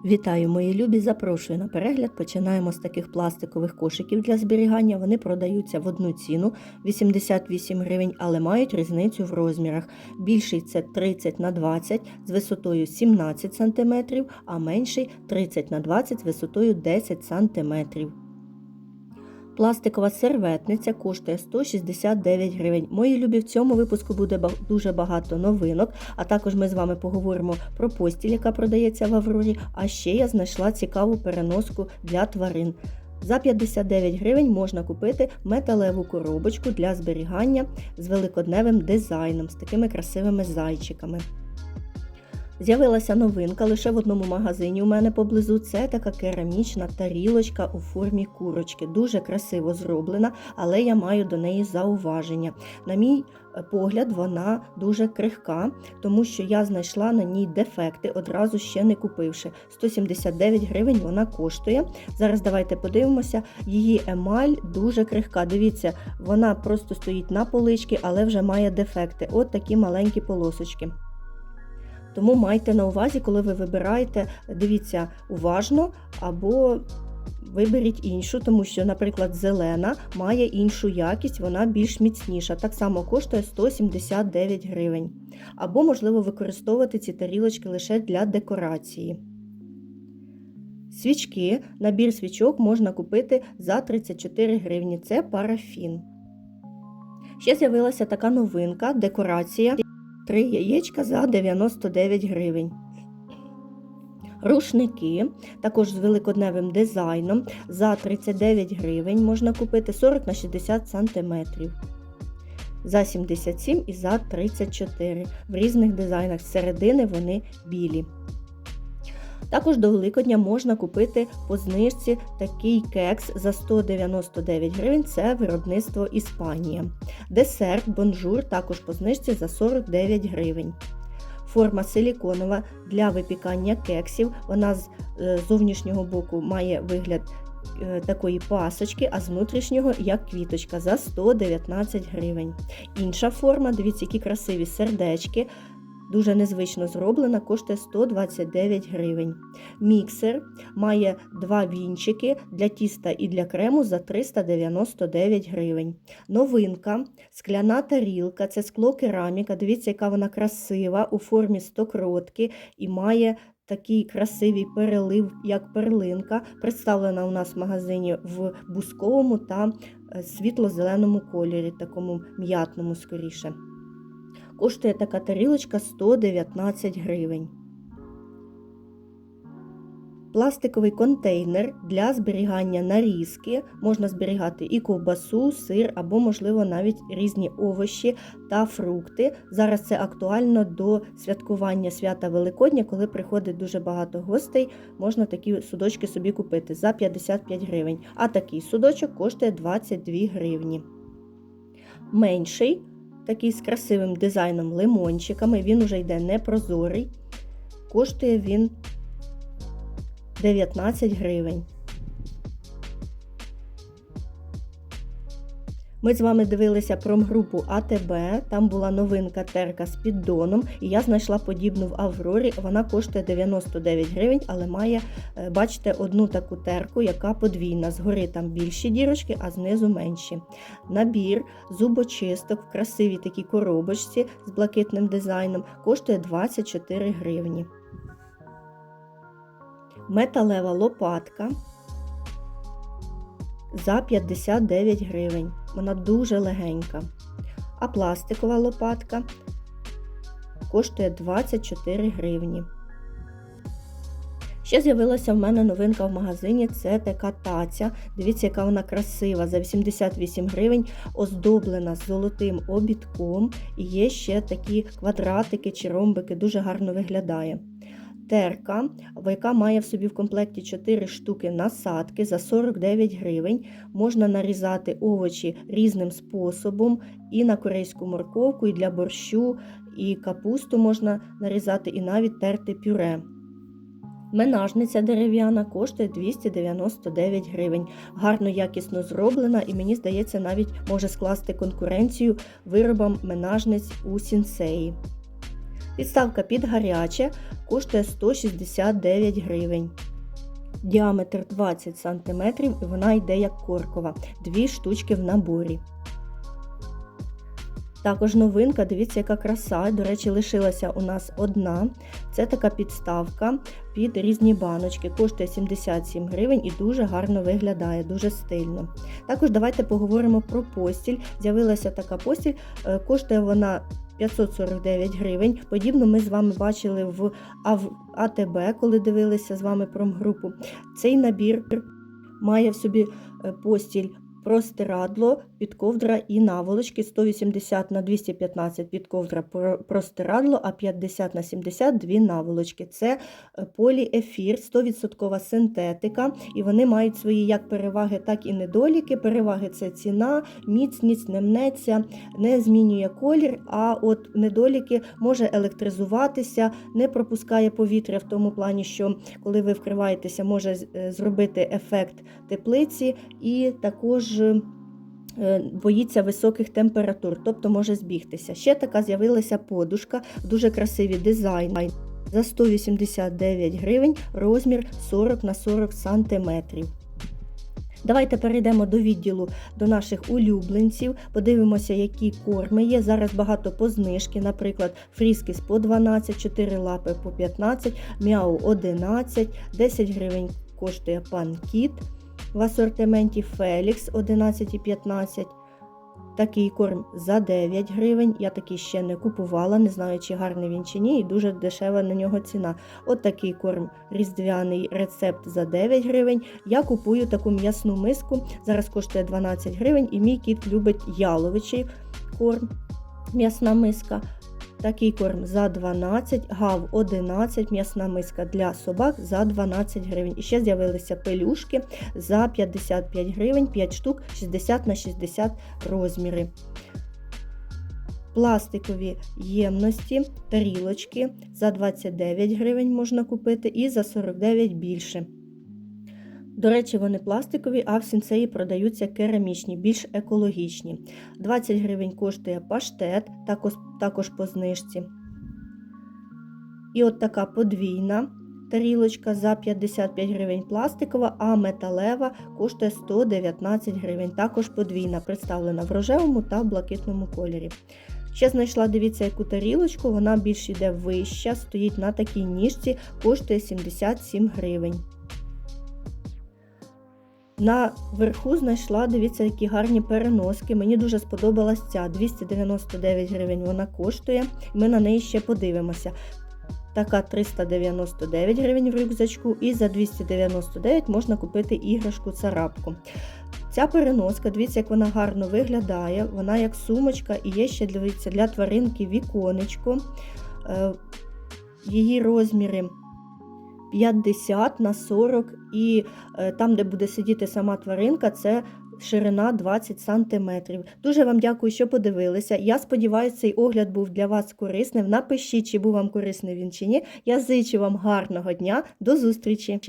Вітаю, мої любі! Запрошую на перегляд. Починаємо з таких пластикових кошиків для зберігання. Вони продаються в одну ціну – 88 гривень, але мають різницю в розмірах. Більший – це 30х20 з висотою 17 см, а менший – 30х20 з висотою 10 см. Пластикова серветниця коштує 169 гривень. Мої любі, в цьому випуску буде дуже багато новинок, а також ми з вами поговоримо про постіль, яка продається в Аврорі, а ще я знайшла цікаву переноску для тварин. За 59 гривень можна купити металеву коробочку для зберігання з великодневим дизайном, з такими красивими зайчиками. З'явилася новинка лише в одному магазині у мене поблизу. Це така керамічна тарілочка у формі курочки. Дуже красиво зроблена, але я маю до неї зауваження. На мій погляд, вона дуже крихка, тому що я знайшла на ній дефекти, одразу ще не купивши. 179 гривень вона коштує. Зараз давайте подивимося. Її емаль дуже крихка. Дивіться, вона просто стоїть на поличці, але вже має дефекти. От такі маленькі полосочки. Тому майте на увазі, коли ви вибираєте, дивіться уважно або виберіть іншу, тому що, наприклад, зелена має іншу якість, вона більш міцніша. Так само коштує 179 гривень. Або, можливо, використовувати ці тарілочки лише для декорації. Свічки, набір свічок можна купити за 34 гривні. Це парафін. Ще з'явилася така новинка, декорація. 3 яєчка за 99 гривень. Рушники, також з великодневим дизайном, за 39 гривень можна купити 40х60 см. За 77 і за 34. В різних дизайнах. З середини вони білі. Також до Великодня можна купити по знижці такий кекс за 199 гривень, це виробництво Іспанія. Десерт бонжур також по знижці за 49 гривень. Форма силіконова для випікання кексів, вона з зовнішнього боку має вигляд такої пасочки, а з внутрішнього як квіточка за 119 гривень. Інша форма, дивіться, які красиві сердечки. Дуже незвично зроблена, коштує 129 гривень. Міксер має 2 вінчики для тіста і для крему за 399 гривень. Новинка, скляна тарілка, це скло кераміка. Дивіться, яка вона красива, у формі стокротки і має такий красивий перелив, як перлинка. Представлена у нас в магазині в бусковому та світло-зеленому кольорі, такому м'ятному скоріше. Коштує така тарілочка 119 гривень. Пластиковий контейнер для зберігання нарізки. Можна зберігати і ковбасу, сир або, можливо, навіть різні овочі та фрукти. Зараз це актуально до святкування свята Великодня, коли приходить дуже багато гостей, можна такі судочки собі купити за 55 гривень. А такий судочок коштує 22 гривні. Менший, такий з красивим дизайном лимончиками, він уже йде непрозорий, коштує він 19 гривень. Ми з вами дивилися промгрупу АТБ, там була новинка терка з піддоном, і я знайшла подібну в Аврорі, вона коштує 99 гривень, але має, бачите, одну таку терку, яка подвійна, згори там більші дірочки, а знизу менші. Набір зубочисток в красивій такій коробочці з блакитним дизайном коштує 24 гривні. Металева лопатка за 59 гривень. Вона дуже легенька. А пластикова лопатка коштує 24 гривні. Ще з'явилася в мене новинка в магазині, це така таця. Дивіться, яка вона красива, за 88 гривень, оздоблена золотим обідком. І є ще такі квадратики чи ромбики, дуже гарно виглядає. Терка, яка має в собі в комплекті 4 штуки насадки за 49 гривень. Можна нарізати овочі різним способом, і на корейську морковку, і для борщу, і капусту можна нарізати, і навіть терти пюре. Менажниця дерев'яна коштує 299 гривень. Гарно, якісно зроблена і, мені здається, навіть може скласти конкуренцію виробам менажниць у Сінсеї. Підставка під гаряче коштує 169 гривень. Діаметр 20 см і вона йде як коркова. 2 штучки в наборі. Також новинка, дивіться, яка краса. До речі, лишилася у нас одна. Це така підставка під різні баночки. Коштує 77 гривень і дуже гарно виглядає, дуже стильно. Також давайте поговоримо про постіль. З'явилася така постіль, коштує вона 549 гривень. Подібно ми з вами бачили в АТБ, коли дивилися з вами промгрупу. Цей набір має в собі постіль, простирадло, підковдра і наволочки. 180 на 215 підковдра, простирадло, а 50 на 70 дві наволочки. Це поліефір, 100% синтетика, і вони мають свої як переваги, так і недоліки. Переваги – це ціна, міцність, не мнеться, не змінює колір, а от недоліки – може електризуватися, не пропускає повітря в тому плані, що коли ви вкриваєтеся, може зробити ефект теплиці, і також боїться високих температур, тобто може збігтися. Ще така з'явилася подушка, дуже красивий дизайн. За 189 гривень, розмір 40 на 40 см. Давайте перейдемо до відділу до наших улюбленців, подивимося, які корми є. Зараз багато по знижки, наприклад, фріскіс по 12, 4 лапи по 15, мяу 11, 10 гривень коштує пан Кіт. В асортименті Фелікс 11,15. Такий корм за 9 гривень. Я такий ще не купувала, не знаю, чи гарний він чи ні, і дуже дешева на нього ціна. От такий корм різдвяний рецепт за 9 гривень. Я купую таку м'ясну миску, зараз коштує 12 гривень, і мій кіт любить яловичий корм, м'ясна миска. Такий корм за 12, гав 11, м'ясна миска для собак за 12 гривень. І ще з'явилися пелюшки за 55 гривень, 5 штук, 60 на 60 розміри. Пластикові ємності, тарілочки за 29 гривень можна купити і за 49 більше. До речі, вони пластикові, а в сінсеї продаються керамічні, більш екологічні. 20 гривень коштує паштет, також по знижці. І от така подвійна тарілочка за 55 гривень пластикова, а металева коштує 119 гривень. Також подвійна, представлена в рожевому та блакитному кольорі. Ще знайшла, дивіться, яку тарілочку, вона більш йде вища, стоїть на такій ніжці, коштує 77 гривень. На верху знайшла, дивіться, які гарні переноски. Мені дуже сподобалась ця, 299 гривень вона коштує. Ми на неї ще подивимося. Така 399 гривень в рюкзачку, і за 299 можна купити іграшку-царапку. Ця переноска, дивіться, як вона гарно виглядає. Вона як сумочка, і є ще, дивіться, для тваринки віконечко. Її розміри 50 на 40, і там, де буде сидіти сама тваринка, це ширина 20 см. Дуже вам дякую, що подивилися. Я сподіваюся, цей огляд був для вас корисним. Напишіть, чи був вам корисний він чи ні. Я зичу вам гарного дня. До зустрічі!